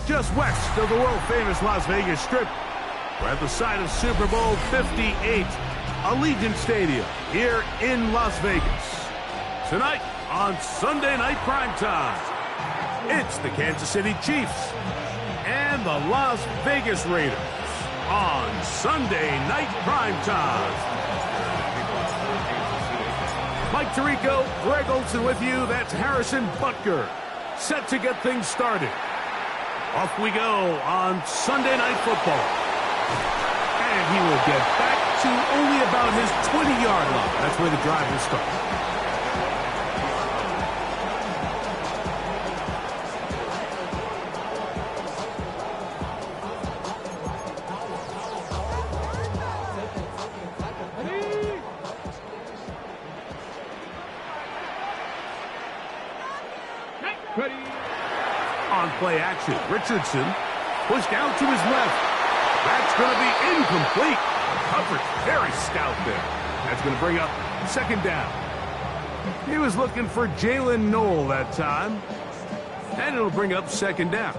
just west of the world-famous Las Vegas Strip. We're at the site of Super Bowl 58, Allegiant Stadium here in Las Vegas. Tonight on Sunday Night Primetime, it's the Kansas City Chiefs and the Las Vegas Raiders on Sunday Night Primetime. Mike Tirico, Greg Olson with you. That's Harrison Butker, set to get things started. Off we go on Sunday Night Football. And he will get back to only about his 20-yard line. That's where the drive will start. On play action, Richardson pushed out to his left. That's going to be incomplete. Coverage very stout there. That's going to bring up second down. He was looking for Jalen Noel that time. And it'll bring up second down.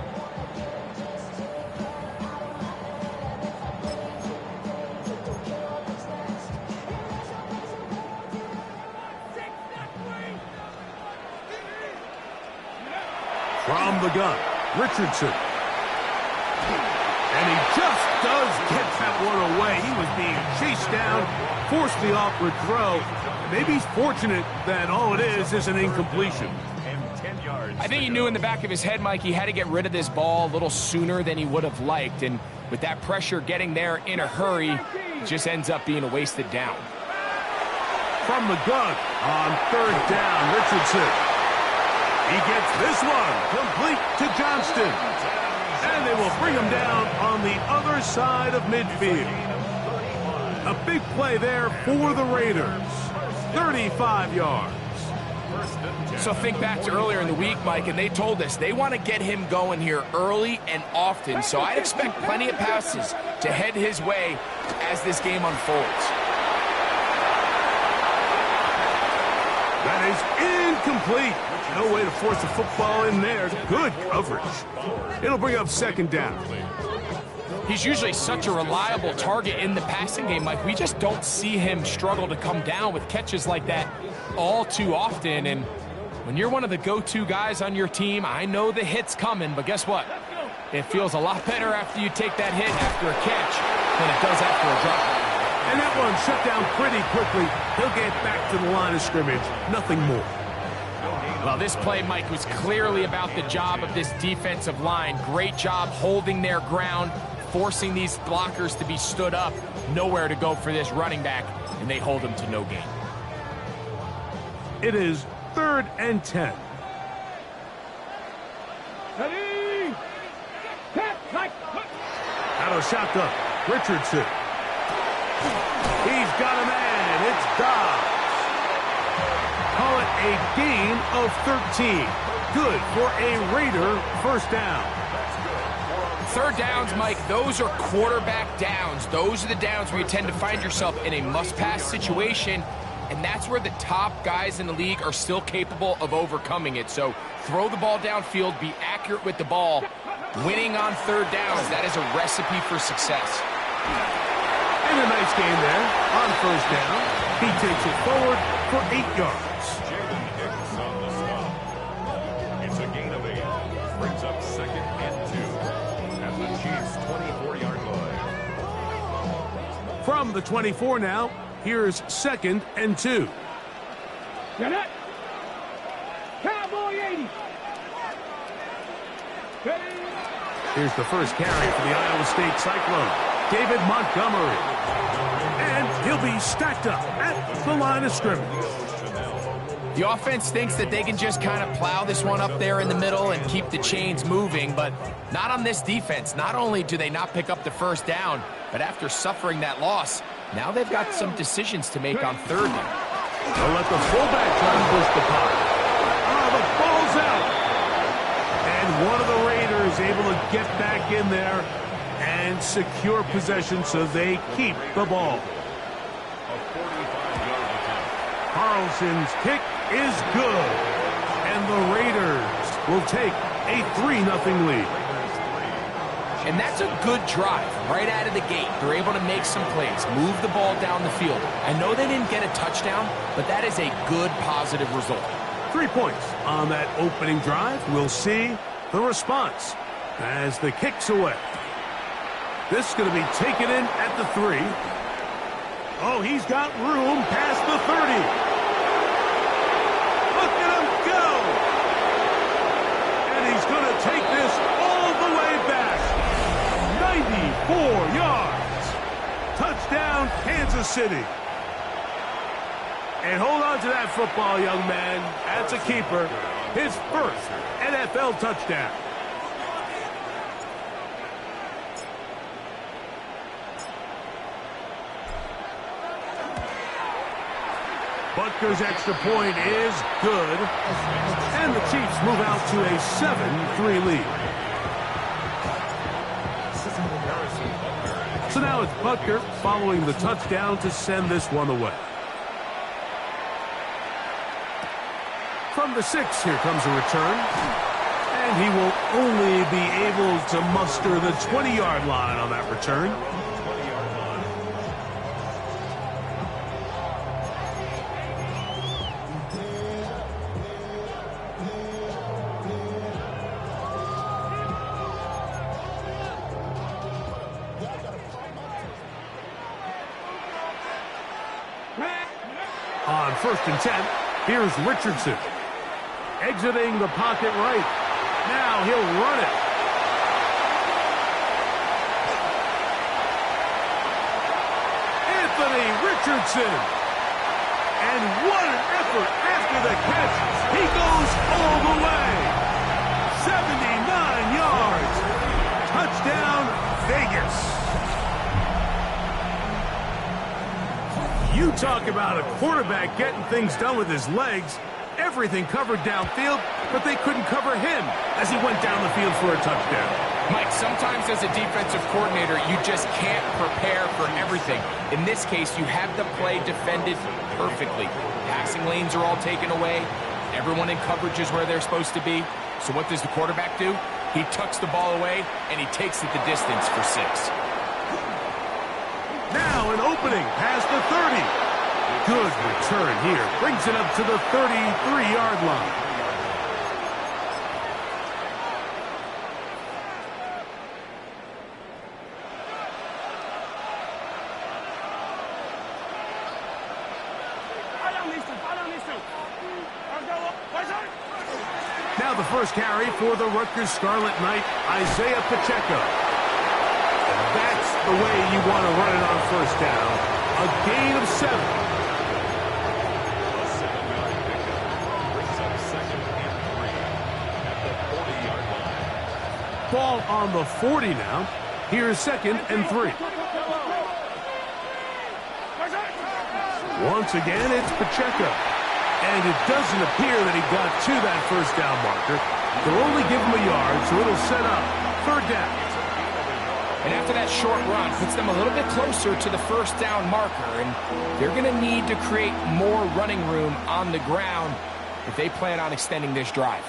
From the gun, Richardson. And he just does get that one away. He was being chased down, forced the awkward throw. Maybe he's fortunate that all it is an incompletion. I think he knew in the back of his head, Mike, he had to get rid of this ball a little sooner than he would have liked. And with that pressure getting there in a hurry, it just ends up being a wasted down. From the gun on third down, Richardson. He gets this one complete to Johnston. And they will bring him down on the other side of midfield. A big play there for the Raiders. 35 yards. So think back to earlier in the week, Mike, and they told us they want to get him going here early and often. So I'd expect plenty of passes to head his way as this game unfolds. That is incomplete. No way to force the football in there. Good coverage. It'll bring up second down. He's usually such a reliable target in the passing game, Mike. We just don't see him struggle to come down with catches like that all too often. And when you're one of the go-to guys on your team, I know the hit's coming, but guess what? It feels a lot better after you take that hit after a catch than it does after a drop. And that one shut down pretty quickly. He'll get back to the line of scrimmage. Nothing more. Well, this play, Mike, was clearly about the job of this defensive line. Great job holding their ground, forcing these blockers to be stood up. Nowhere to go for this running back, and they hold him to no gain. It is 3rd and 10. Out of shotgun, Richardson. He's got a man. It's Dobbs. Call it a gain of 13. Good for a Raider first down. Third downs, Mike, those are quarterback downs. Those are the downs where you tend to find yourself in a must-pass situation, and that's where the top guys in the league are still capable of overcoming it. So throw the ball downfield, be accurate with the ball. Winning on third downs, that is a recipe for success. And a nice game there on first down. He takes it forward for 8 yards. It's a gain of 8. Brings up 2nd and 2 at the Chiefs' 24-yard line. From the 24 now, here's 2nd and 2. Get it. Cowboy 80. Here's the first carry for the Iowa State Cyclone, David Montgomery. And he'll be stacked up at the line of scrimmage. The offense thinks that they can just kind of plow this one up there in the middle and keep the chains moving, but not on this defense. Not only do they not pick up the first down, but after suffering that loss, now they've got some decisions to make on third down. They'll let the fullback try and push the puck. The ball's out. And one of the Raiders able to get back in there and secure possession so they keep the ball. Carlson's kick is good. And the Raiders will take a 3-0 lead. And that's a good drive right out of the gate. They're able to make some plays, move the ball down the field. I know they didn't get a touchdown, but that is a good, positive result. 3 points on that opening drive. We'll see the response as the kick's away. This is going to be taken in at the 3. Oh, he's got room past the 30. Look at him go! And he's going to take this all the way back. 94 yards. Touchdown, Kansas City. And hold on to that football, young man. That's a keeper. His first NFL touchdown. Butker's extra point is good. And the Chiefs move out to a 7-3 lead. So now it's Butker following the touchdown to send this one away. From the 6, here comes a return. And he will only be able to muster the 20-yard line on that return. On 1st and 10, here's Richardson. Exiting the pocket right. Now he'll run it. Anthony Richardson. And what an effort after the catch. He goes all the way. 79 yards. Touchdown, Vegas. You talk about a quarterback getting things done with his legs. Everything covered downfield, but they couldn't cover him as he went down the field for a touchdown. Mike, sometimes as a defensive coordinator, you just can't prepare for everything. In this case, you have the play defended perfectly. Passing lanes are all taken away. Everyone in coverage is where they're supposed to be. So what does the quarterback do? He tucks the ball away, and he takes it the distance for 6. Now an opening past the 30. Good return here. Brings it up to the 33-yard line. Now the first carry for the Rutgers Scarlet Knight, Isaiah Pacheco. And that's the way you want to run it on 1st down. A gain of 7. Ball on the 40 now. Here's 2nd and 3. Once again, it's Pacheco. And it doesn't appear that he got to that 1st down marker. They'll only give him a yard, so it'll set up 3rd down. And after that short run, puts them a little bit closer to the 1st down marker. And they're going to need to create more running room on the ground if they plan on extending this drive.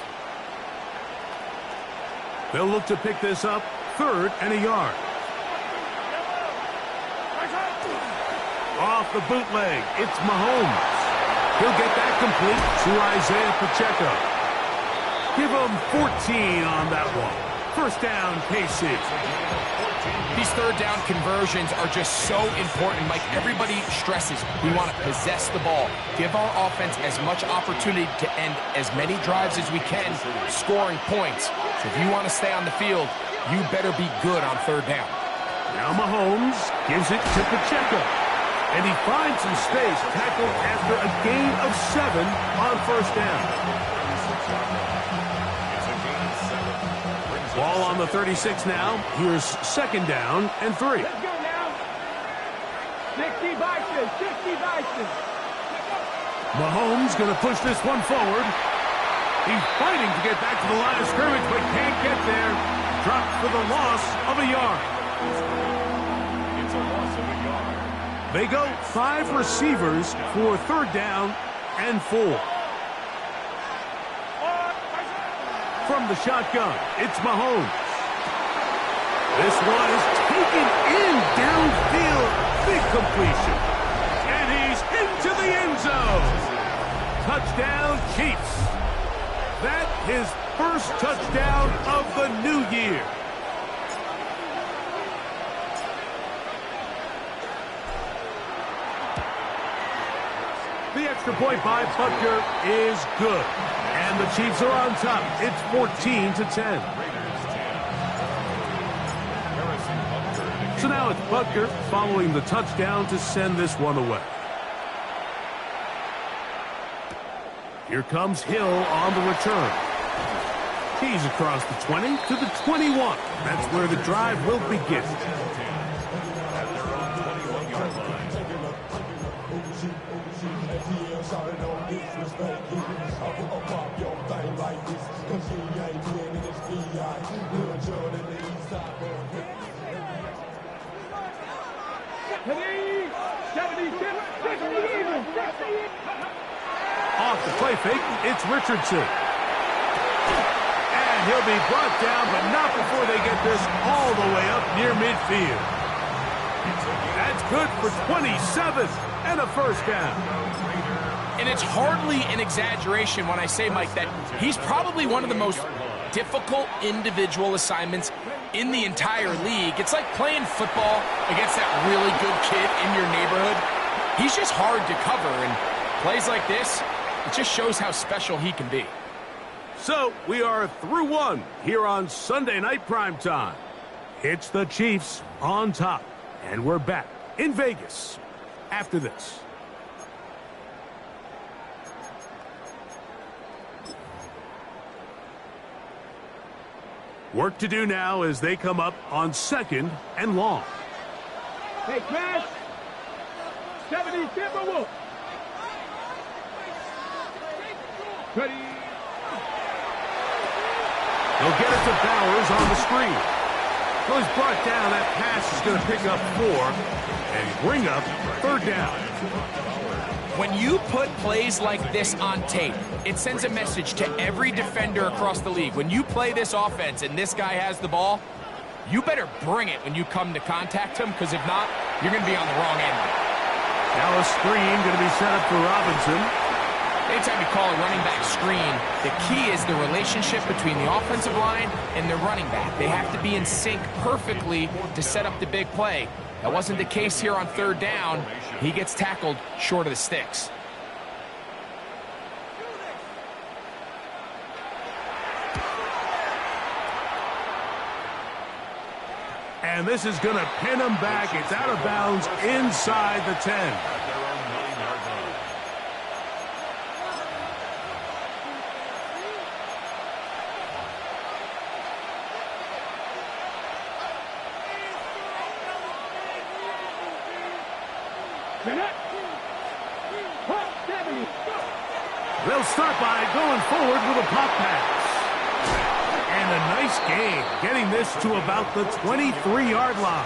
They'll look to pick this up 3rd and a yard. Off the bootleg, it's Mahomes. He'll get that complete to Isaiah Pacheco. Give him 14 on that one. 1st down, KC. These 3rd down conversions are just so important. Like everybody stresses, we want to possess the ball. Give our offense as much opportunity to end as many drives as we can, scoring points. So if you want to stay on the field, you better be good on 3rd down. Now Mahomes gives it to Pacheco. And he finds some space, tackled after a gain of 7 on 1st down. Ball on the 36 now. Here's 2nd down and 3. Let's go now. 60 Bison, 60 Bison. Mahomes going to push this one forward. He's fighting to get back to the line of scrimmage, but can't get there. Dropped for the loss of a yard. It's a loss of a yard. They go 5 receivers for 3rd down and 4. From the shotgun, it's Mahomes. This one is taken in downfield. Big completion. And he's into the end zone. Touchdown, Chiefs. That his first touchdown of the new year. The extra point by Butker is good. And the Chiefs are on top. It's 14-10. So now it's Butker following the touchdown to send this one away. Here comes Hill on the return. He's across the 20 to the 21. That's where the drive will begin. Off the play fake, it's Richardson. And he'll be brought down, but not before they get this all the way up near midfield. That's good for 27 and a first down. And it's hardly an exaggeration when I say, Mike, that he's probably one of the most difficult individual assignments in the entire league. It's like playing football against that really good kid in your neighborhood. He's just hard to cover, and plays like this, it just shows how special he can be. So we are through one here on Sunday Night Primetime. It's the Chiefs on top, and we're back in Vegas after this. Work to do now as they come up on 2nd and long. Hey, Chris. 70 Timberwolves. Ready. They'll get it to Bowers on the screen. So he's brought down. That pass is going to pick up 4 and bring up 3rd down. When you put plays like this on tape, it sends a message to every defender across the league. When you play this offense and this guy has the ball, you better bring it when you come to contact him, because if not, you're going to be on the wrong end. Now a screen going to be set up for Robinson. Anytime you call a running back screen, the key is the relationship between the offensive line and the running back. They have to be in sync perfectly to set up the big play. That wasn't the case here on 3rd down. He gets tackled short of the sticks. And this is going to pin him back. It's out of bounds inside the 10. They'll start by going forward with a pop pass. And a nice gain, getting this to about the 23-yard line.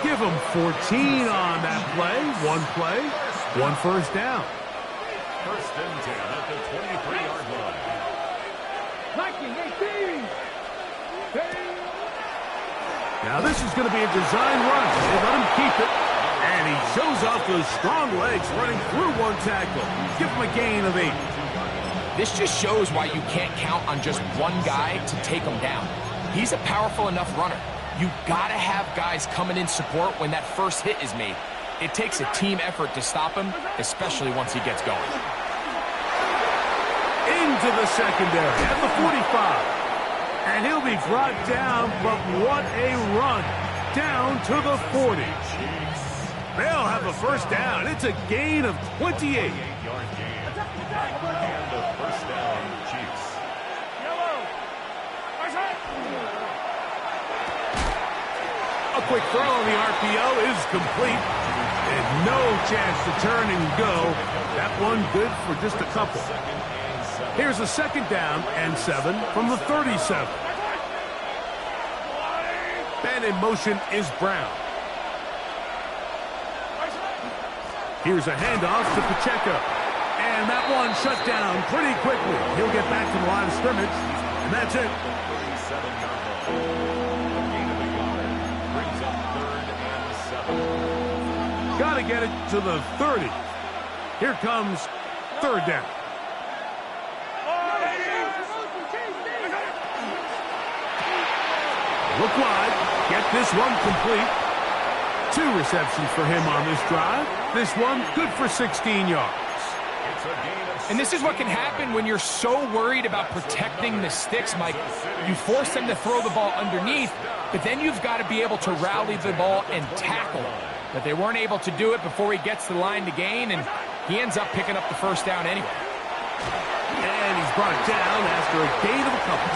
Give them 14 on that play. One first down. 1st and 10 at the 23-yard line. Liking 18. Now this is going to be a design run. They let him keep it. And he shows off those strong legs running through one tackle. Give him a gain of 8. This just shows why you can't count on just one guy to take him down. He's a powerful enough runner. You gotta have guys coming in support when that first hit is made. It takes a team effort to stop him, especially once he gets going. Into the secondary at the 45. And he'll be brought down, but what a run. Down to the 40. They'll have a first down. It's a gain of 28. 8-yard gain. And the first down, Chiefs. A quick throw on the RPO is complete. And no chance to turn and go. That one good for just a couple. Here's a 2nd down and 7 from the 37. And in motion is Brown. Here's a handoff to Pacheco. And that one shut down pretty quickly. He'll get back to the line of scrimmage. And that's it. Got to get it to the 30. Here comes third down. Look wide. Get this one complete. 2 receptions for him on this drive. This one good for 16 yards. And this is what can happen when you're so worried about protecting the sticks, Mike. You force them to throw the ball underneath, but then you've got to be able to rally the ball and tackle. But they weren't able to do it before he gets to the line to gain, and he ends up picking up the first down anyway. And he's brought down after a gain of a couple.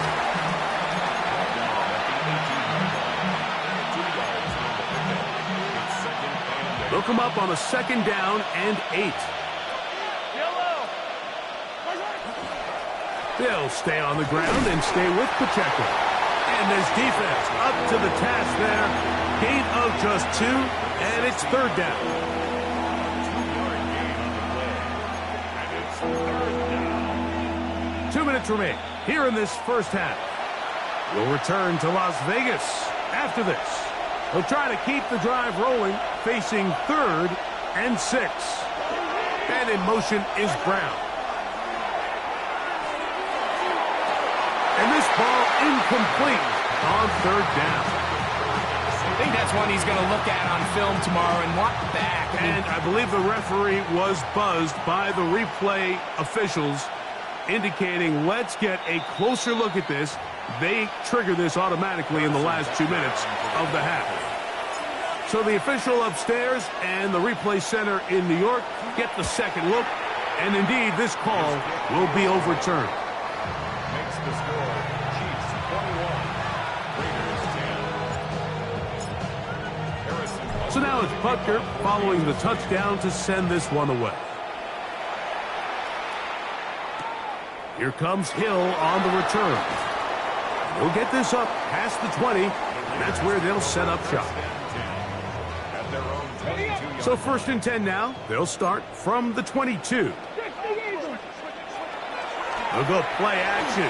They'll come up on a 2nd down and 8. They'll stay on the ground and stay with Pacheco. And this defense up to the task there. Gain of just 2, and it's 3rd down. 2 minutes remain here in this first half. We'll return to Las Vegas after this. He'll try to keep the drive rolling, facing 3rd and 6. And in motion is Brown. And this ball incomplete on 3rd down. I think that's one he's going to look at on film tomorrow and watch back. And I believe the referee was buzzed by the replay officials, indicating let's get a closer look at this. They trigger this automatically in the last 2 minutes of the half. So the official upstairs and the replay center in New York get the second look, and indeed this call will be overturned. Makes the score Chiefs 21, Raiders 10. So now it's Butker following the touchdown to send this one away. Here comes Hill on the return. He'll get this up past the 20. That's where they'll set up shop. So 1st and 10 now. They'll start from the 22. They'll go play action.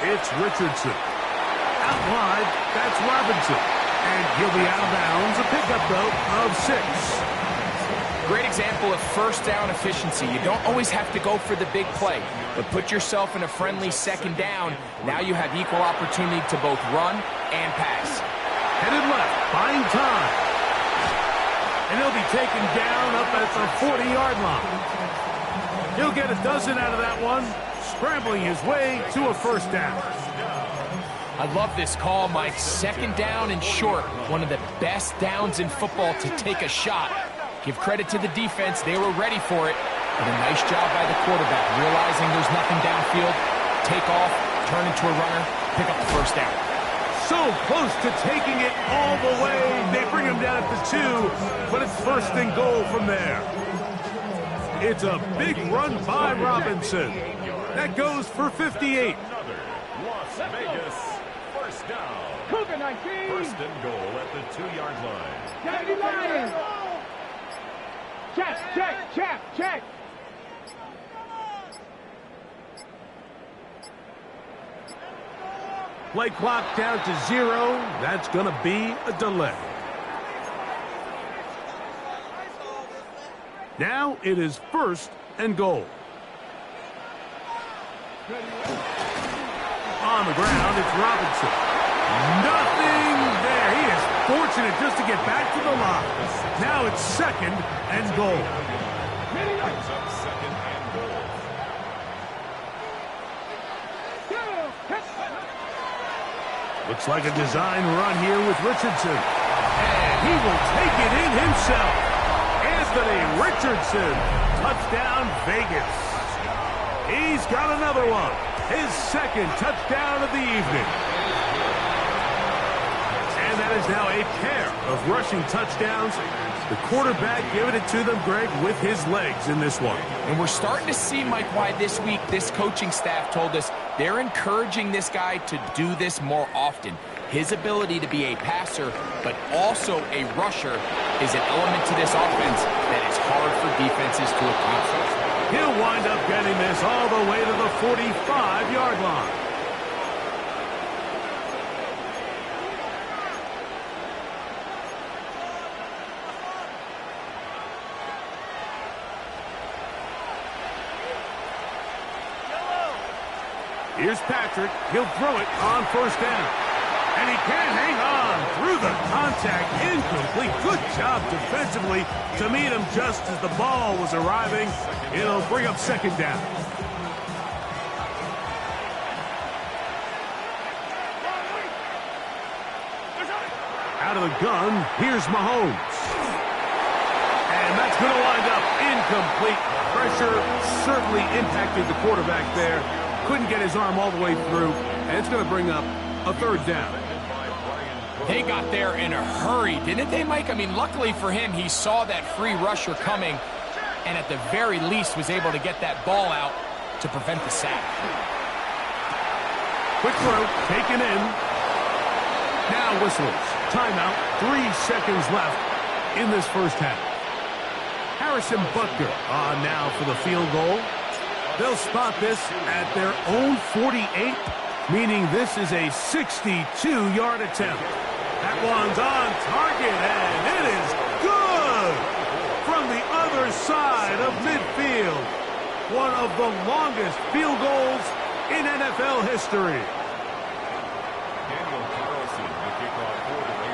It's Richardson. Out wide, that's Robinson. And he'll be out of bounds. A pickup, though, of 6. Great example of first down efficiency. You don't always have to go for the big play, but put yourself in a friendly 2nd down. Now you have equal opportunity to both run and pass. Headed left, buying time. And he'll be taken down up at the 40-yard line. He'll get a dozen out of that one, scrambling his way to a first down. I love this call, Mike. 2nd down and short. One of the best downs in football to take a shot. Give credit to the defense. They were ready for it. And a nice job by the quarterback, realizing there's nothing downfield. Take off, turn into a runner, pick up the first down. So close to taking it all the way. They bring him down at the 2, but it's 1st and goal from there. It's a big run by Robinson. That goes for 58. Las Vegas, 1st down. 1st and goal at the 2-yard line. Check, check, check, check. Play clock down to 0. That's going to be a delay. Now it is 1st and goal. On the ground, it's Robinson. Nothing there. He is fortunate just to get back to the line. Now it's 2nd and goal. Brings up 2nd and goal. Looks like a design run here with Richardson. And he will take it in himself. Anthony Richardson, touchdown Vegas. He's got another one. His 2nd touchdown of the evening. And that is now a pair of rushing touchdowns. The quarterback giving it to them, Greg, with his legs in this one. And we're starting to see, Mike, why this week this coaching staff told us they're encouraging this guy to do this more often. His ability to be a passer, but also a rusher, is an element to this offense that is hard for defenses to accomplish. He'll wind up getting this all the way to the 45-yard line. Here's Patrick. He'll throw it on first down. And he can't hang on through the contact. Incomplete. Good job defensively to meet him just as the ball was arriving. It'll bring up second down. Out of the gun, here's Mahomes. And that's going to wind up incomplete. Pressure certainly impacted the quarterback there. Couldn't get his arm all the way through, and it's going to bring up a third down. They got there in a hurry, didn't they, Mike? I mean, luckily for him, he saw that free rusher coming, and at the very least was able to get that ball out to prevent the sack. Quick throw, taken in. Now whistles. Timeout, 3 seconds left in this first half. Harrison Butker on now for the field goal. They'll spot this at their own 48, meaning this is a 62-yard attempt. That one's on target, and it is good from the other side of midfield. One of the longest field goals in NFL history.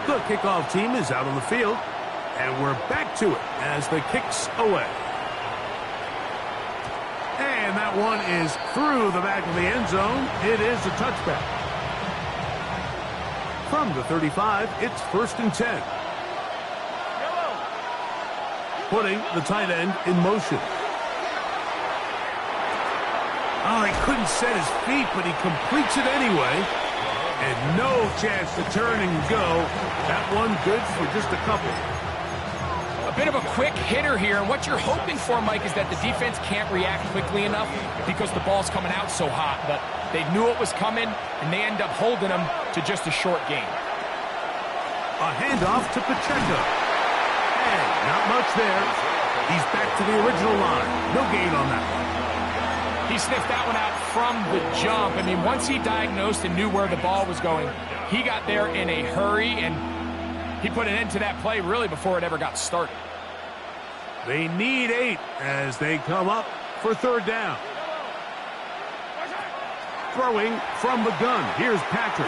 The kickoff team is out on the field, and we're back to it as the kick's away. And that one is through the back of the end zone. It is a touchback. From the 35, it's 1st and 10. Putting the tight end in motion. Oh, he couldn't set his feet, but he completes it anyway. And no chance to turn and go. That one good for just a couple. A bit of a quick hitter here, and what you're hoping for, Mike, is that the defense can't react quickly enough because the ball's coming out so hot. But they knew it was coming, and they end up holding them to just a short gain. A handoff to Pacheco. And not much there. He's back to the original line. No gain on that one. He sniffed that one out from the jump. I mean, once he diagnosed and knew where the ball was going, he got there in a hurry, and he put an end to that play really before it ever got started. They need 8 as they come up for third down. Throwing from the gun. Here's Patrick.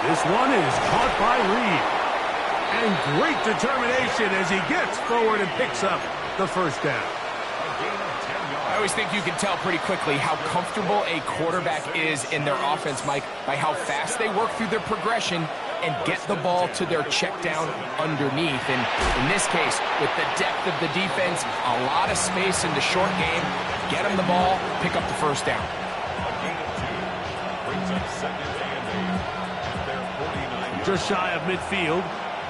This one is caught by Reed. And great determination as he gets forward and picks up the first down. I always think you can tell pretty quickly how comfortable a quarterback is in their offense, Mike, by how fast they work through their progression and get the ball to their check down underneath. And in this case, with the depth of the defense, a lot of space in the short game, get them the ball, pick up the first down. Just shy of midfield.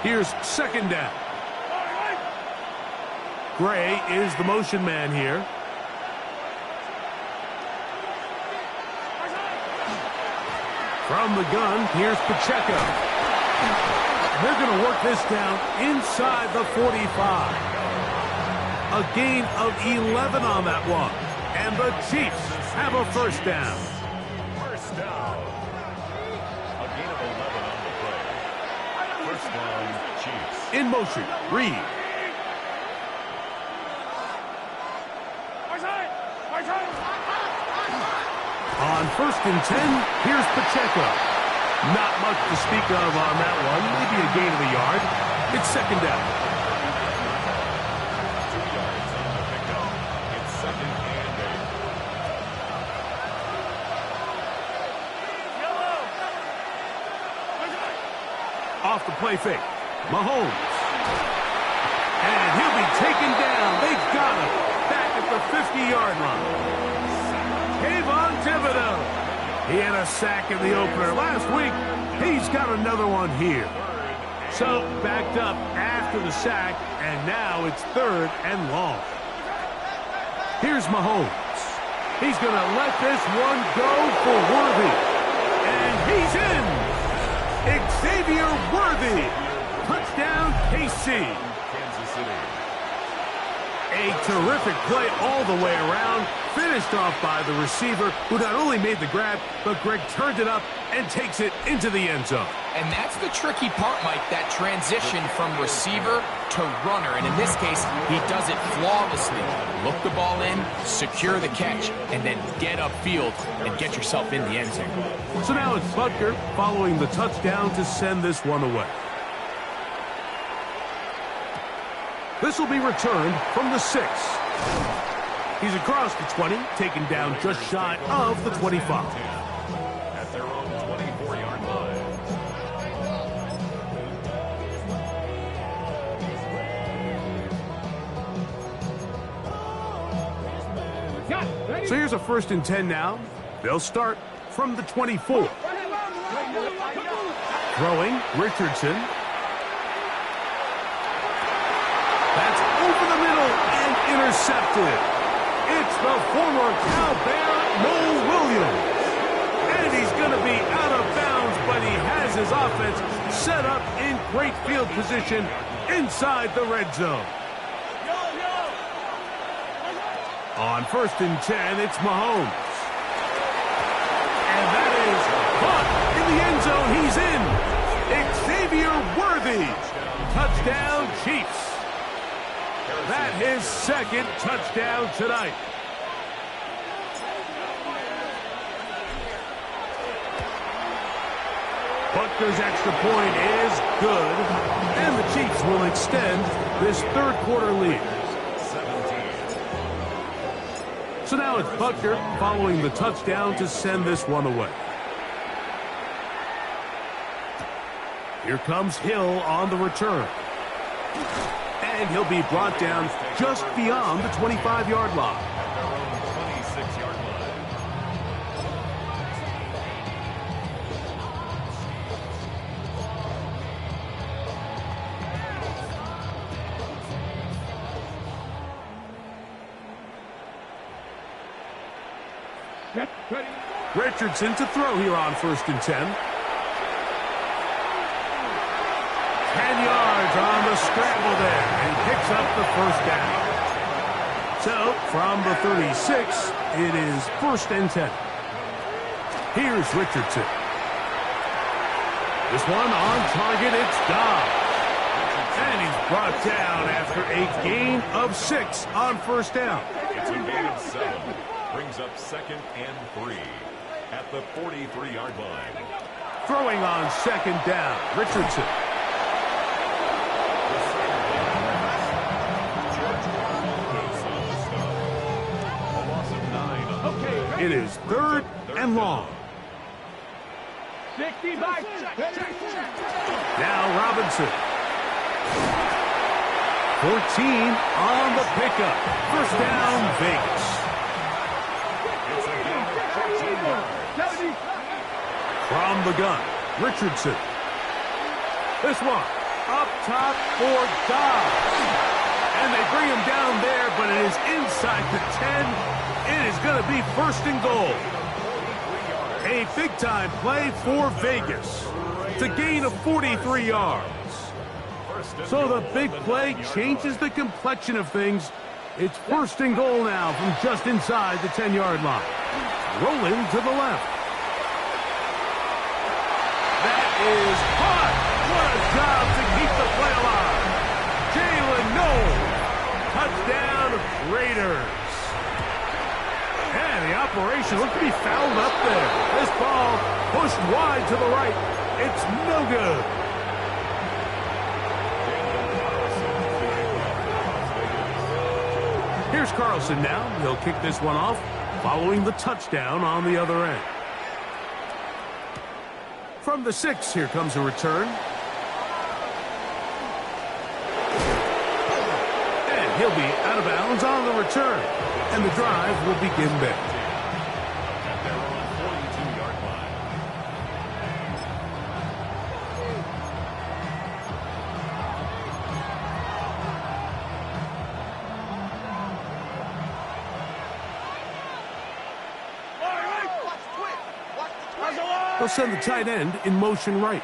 Here's second down. Gray is the motion man here. From the gun, here's Pacheco. They're going to work this down inside the 45. A gain of 11 on that one. And the Chiefs have a first down. First down. A gain of 11 on the play. First down, Chiefs. In motion, Reed. On 1st and 10, here's Pacheco. Not much to speak of on that one. Maybe a gain of a yard. It's second down. 2 yards on the pickup. It's second and 8. Off the play fake. Mahomes. And he'll be taken down. They've got him. Back at the 50-yard line. Thibodeau. He had a sack in the opener last week. He's got another one here. So backed up after the sack, and now it's 3rd and long. Here's Mahomes. He's going to let this one go for Worthy. And he's in. Xavier Worthy. Touchdown, KC. Kansas City. A terrific play all the way around, finished off by the receiver, who not only made the grab, but Greg turned it up and takes it into the end zone. And that's the tricky part, Mike, that transition from receiver to runner. And in this case, he does it flawlessly. Look the ball in, secure the catch, and then get upfield and get yourself in the end zone. So now it's Butker following the touchdown to send this one away. This will be returned from the 6. He's across the 20, taken down just shy of the 25. At their own 24-yard line. So here's a 1st and 10 now. They'll start from the 24. Throwing, Richardson. That's over the middle and intercepted. It's the former Cal Bear, Noel Williams. And he's going to be out of bounds, but he has his offense set up in great field position inside the red zone. On 1st and 10, it's Mahomes. And that is caught in the end zone. He's in. Xavier Worthy. Touchdown, Chiefs. That his 2nd touchdown tonight. Butker's extra point is good, and the Chiefs will extend this 3rd quarter lead. 17. So now it's Butker following the touchdown to send this one away. Here comes Hill on the return. And he'll be brought down just beyond the 25-yard line. At their own 26-yard line. Richardson to throw here on 1st and 10. 10 yards on the scramble there and picks up the 1st down. So from the 36, it is 1st and 10. Here's Richardson. This one on target, it's Dobbs. And he's brought down after a gain of 6 on 1st down. It's a gain of 7. Brings up 2nd and 3 at the 43-yard line. Throwing on 2nd down, Richardson. It is 3rd and long. 60 by Now Robinson. 14 on the pickup. 1st down, Vegas. From the gun, Richardson. This one up top for Dobbs. And they bring him down there, but it is inside the 10. It is going to be 1st and goal. A big-time play for Vegas. It's a gain of 43 yards. So the big play changes the complexion of things. It's 1st and goal now from just inside the 10-yard line. Rolling to the left. That is caught. What a job to keep the play alive. Jalen Noel. Touchdown, Raiders. And the operation looked to be fouled up there. This ball pushed wide to the right. It's no good. Here's Carlson now. He'll kick this one off, following the touchdown on the other end. From the 6, here comes a return. And he'll be out of bounds on the return. And the drive will begin there. At their own 42-yard line. They'll send the tight end in motion right.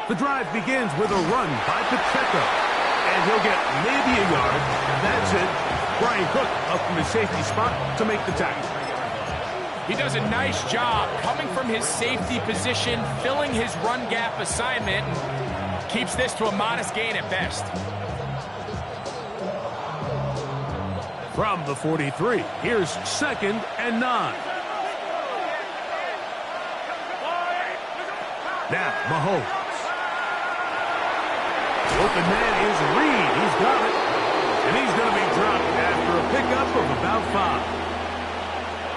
The drive begins with a run by Pacheco. And he'll get maybe a yard. That's it. Brian Cook up from the safety spot to make the tackle. He does a nice job coming from his safety position, filling his run gap assignment, and keeps this to a modest gain at best. From the 43, here's 2nd and 9. Now, Mahomes. The open man is Reed. He's got it. And he's going to be dropped after a pickup of about 5.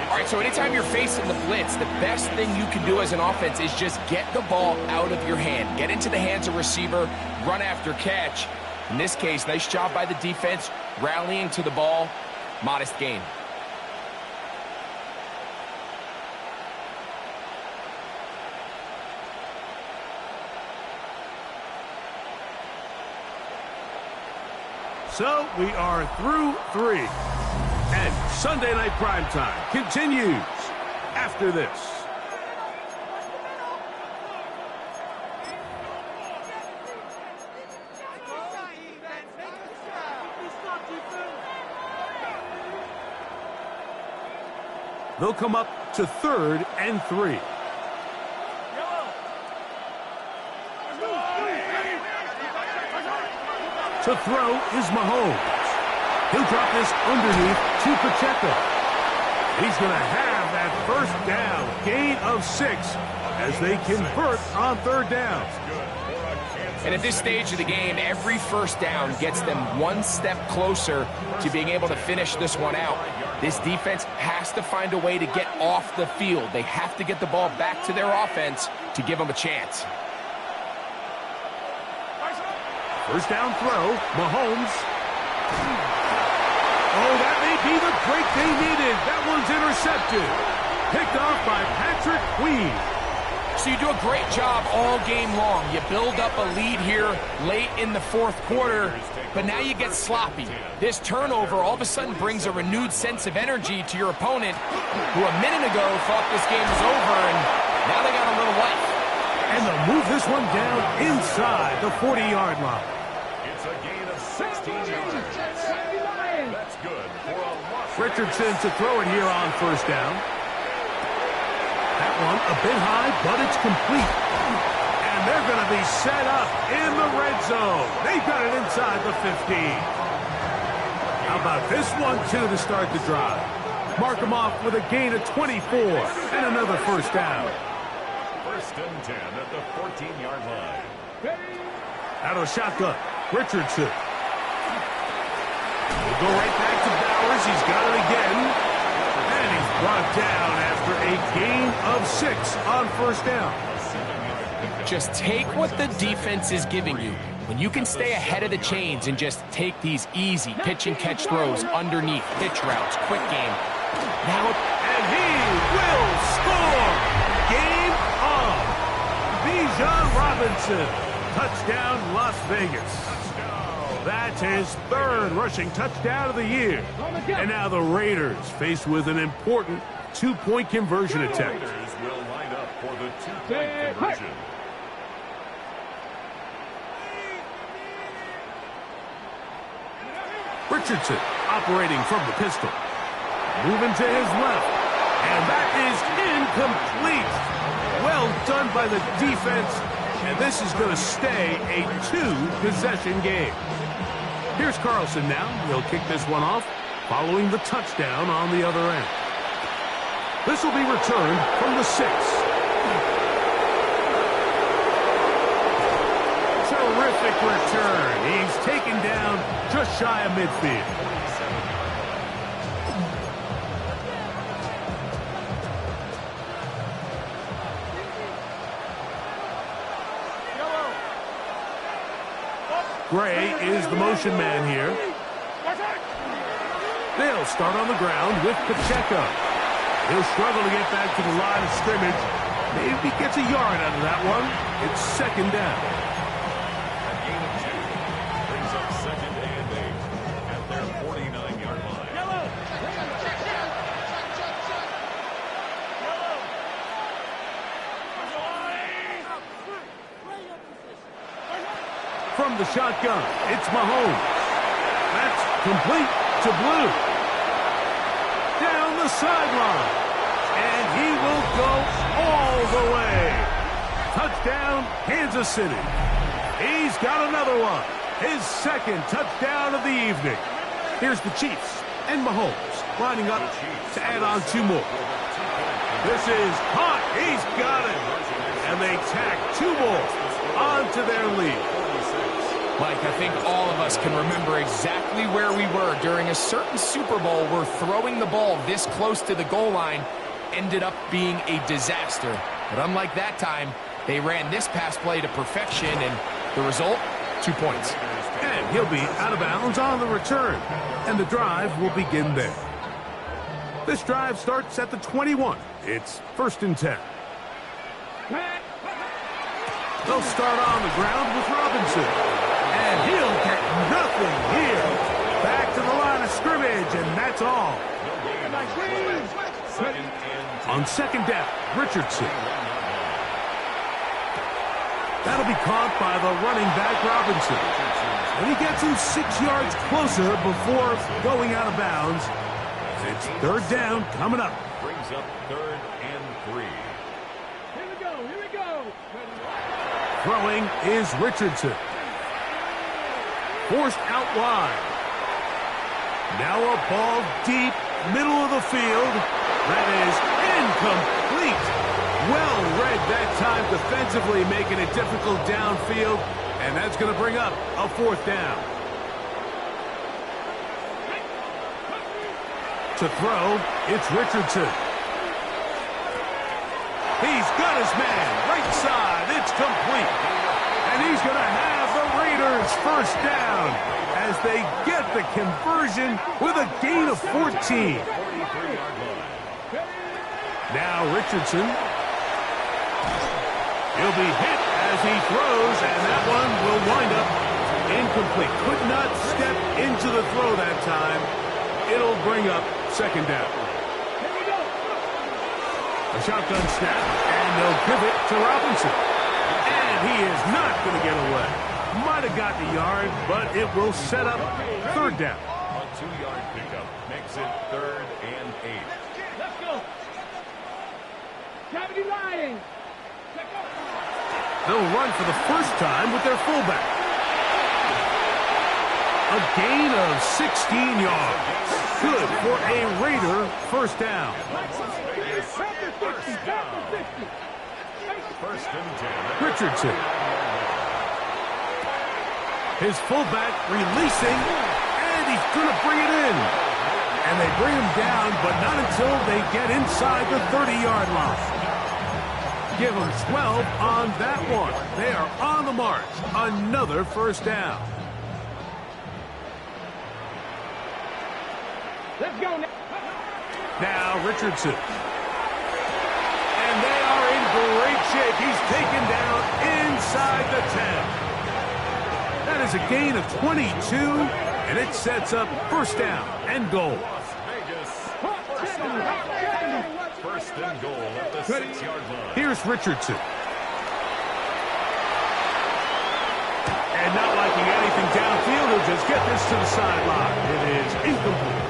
All right, so anytime you're facing the blitz, the best thing you can do as an offense is just get the ball out of your hand. Get into the hands of receiver, run after catch. In this case, nice job by the defense, rallying to the ball. Modest gain. So we are through 3. And Sunday Night Primetime continues after this. They'll come up to 3rd and 3. To throw is Mahomes. He'll drop this underneath to Pacheco. He's going to have that 1st down, gain of 6 as they convert on 3rd down. And at this stage of the game, every 1st down gets them one step closer to being able to finish this one out. This defense has to find a way to get off the field. They have to get the ball back to their offense to give them a chance. 1st down throw, Mahomes. Oh, that may be the break they needed. That one's intercepted. Picked off by Patrick Queen. So you do a great job all game long. You build up a lead here late in the 4th quarter, but now you get sloppy. This turnover all of a sudden brings a renewed sense of energy to your opponent, who a minute ago thought this game was over, and now they got a little life. And they'll move this one down inside the 40-yard line. It's a gain of 16 yards. That's good for a loss. Richardson to throw it here on 1st down. That one a bit high, but it's complete. And they're going to be set up in the red zone. They've got it inside the 15. How about this one, too, to start the drive? Mark them off with a gain of 24 and another 1st down. 1st and 10 at the 14-yard line. Out of the shotgun, Richardson. We'll go right back to Bowers. He's got it again. And he's brought down after a gain of 6 on 1st down. Just take what the defense is giving you. When you can stay ahead of the chains and just take these easy pitch and catch throws underneath, pitch routes, quick game. Now, and he will score. Game on. Bijan Robinson. Touchdown, Las Vegas. That's his 3rd rushing touchdown of the year. And now the Raiders faced with an important 2-point conversion attempt. Raiders will line up for the 2-point conversion. Richardson operating from the pistol. Moving to his left. And that is incomplete. Well done by the defense. And this is going to stay a 2-possession game. Here's Carlson now. He'll kick this one off following the touchdown on the other end. This will be returned from the 6. Terrific return. He's taken down just shy of midfield. Gray is the motion man here. They'll start on the ground with Pacheco. He'll struggle to get back to the line of scrimmage. Maybe gets a yard out of that one. It's 2nd down. A gain of 2 brings up 2nd and 8 at their 49-yard line. from the shotgun. It's Mahomes. That's complete to Blue. Down the sideline. And he will go all the way. Touchdown, Kansas City. He's got another one. His second touchdown of the evening. Here's the Chiefs and Mahomes lining up to add on 2 more. This is caught. He's got it. And they tack 2 more onto their lead. Mike, I think all of us can remember exactly where we were during a certain Super Bowl where throwing the ball this close to the goal line ended up being a disaster. But unlike that time, they ran this pass play to perfection, and the result, 2 points. And he'll be out of bounds on the return. And the drive will begin there. This drive starts at the 21. It's 1st and 10. They'll start on the ground with Robinson. And he'll get nothing here. Back to the line of scrimmage, and that's all. On 2nd down, Richardson. That'll be caught by the running back, Robinson. And he gets him 6 yards closer before going out of bounds. It's 3rd down coming up. Brings up 3rd and 3. Here we go. Throwing is Richardson. Forced out wide. Now a ball deep, middle of the field. That is incomplete. Well read that time defensively, making it difficult downfield. And that's going to bring up a 4th down. To throw, it's Richardson. He's got his man, right side, it's complete. And he's going to have the Raiders 1st down as they get the conversion with a gain of 14. Now Richardson. He'll be hit as he throws, and that one will wind up incomplete. Could not step into the throw that time. It'll bring up 2nd down. A shotgun snap, and they'll give it to Robinson. And he is not going to get away. Might have got the yard, but it will set up 3rd down. A 2-yard pickup makes it 3rd and 8. Let's go. Cavity Lions. They'll run for the first time with their fullback. A gain of 16 yards. Good for a Raider 1st down. First and 10. Richardson. His fullback releasing, and he's going to bring it in. And they bring him down, but not until they get inside the 30-yard line. Give them 12 on that one. They are on the march. Another 1st down. Let's go now. Now Richardson. And they are in great shape. He's taken down inside the 10. That is a gain of 22, and it sets up 1st down and goal. Las Vegas. First and goal at the 6-yard line. Here's Richardson. And not liking anything downfield, he'll just get this to the sideline. It is incomplete.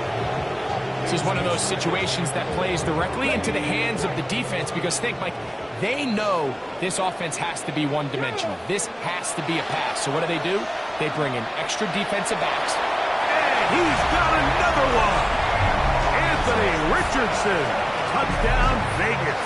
This is one of those situations that plays directly into the hands of the defense because think, Mike, they know this offense has to be one-dimensional. This has to be a pass. So what do? They bring in extra defensive backs. And he's got another one. Anthony Richardson. Touchdown, Vegas.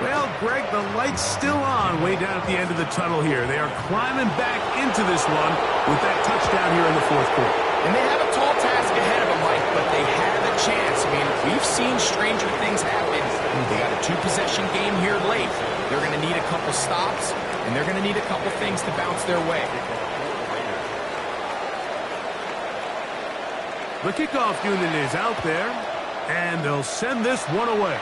Well, Greg, the light's still on way down at the end of the tunnel here. They are climbing back into this one with that touchdown here in the 4th quarter. And they have a tall task ahead of them, Mike, but they have a chance. I mean, we've seen stranger things happen. They got a 2-possession game here late. They're going to need a couple stops, and they're going to need a couple things to bounce their way. The kickoff unit is out there, and they'll send this one away.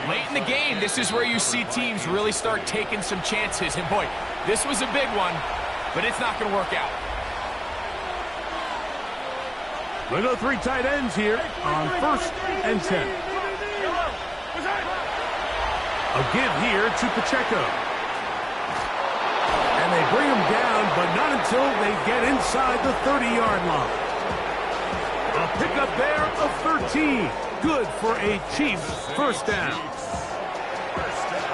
Late in the game, this is where you see teams really start taking some chances. And, boy, this was a big one, but it's not going to work out. We go 3 tight ends here on 1st and 10. A give here to Pacheco. And they bring him down, but not until they get inside the 30-yard line. A pickup there of 13. Good for a Chiefs first down. First and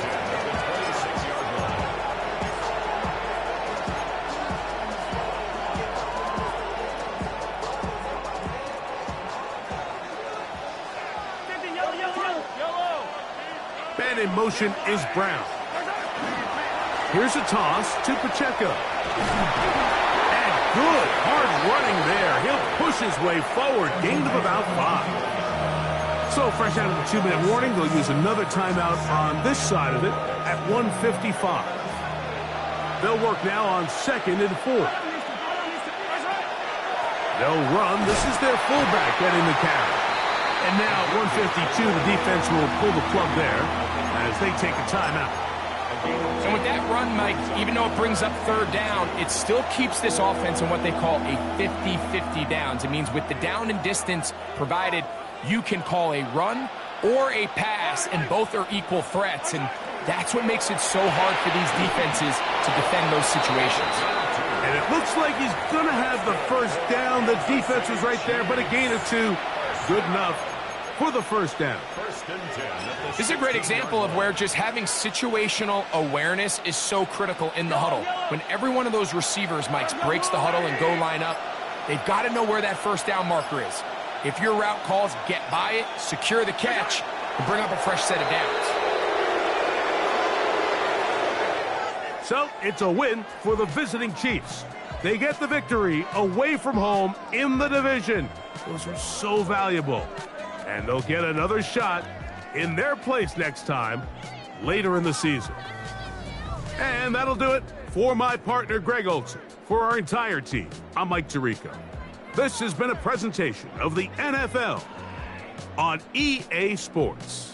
10 at the 26-yard line. Man in motion is Brown. Here's a toss to Pacheco. And good hard running there. He'll push his way forward. Gain of about 5. So fresh out of the 2-minute warning, they'll use another timeout on this side of it at 1:55. They'll work now on 2nd and 4. They'll run. This is their fullback getting the carry. And now at 1:52, the defense will pull the plug there as they take a timeout. And with that run, Mike, even though it brings up 3rd down, it still keeps this offense in what they call a 50-50 downs. It means with the down and distance provided, you can call a run or a pass, and both are equal threats. And that's what makes it so hard for these defenses to defend those situations. And it looks like he's going to have the first down. The defense was right there, but a gain of 2. Good enough for the first down. First and 10 at the This is a great example of where just having situational awareness is so critical in the huddle. When every one of those receivers, Mike, breaks the huddle and go line up, they've got to know where that first down marker is. If your route calls, get by it, secure the catch, and bring up a fresh set of downs. So it's a win for the visiting Chiefs. They get the victory away from home in the division. Those are so valuable. And they'll get another shot in their place next time later in the season. And that'll do it for my partner, Greg Olson. For our entire team, I'm Mike Tirico. This has been a presentation of the NFL on EA Sports.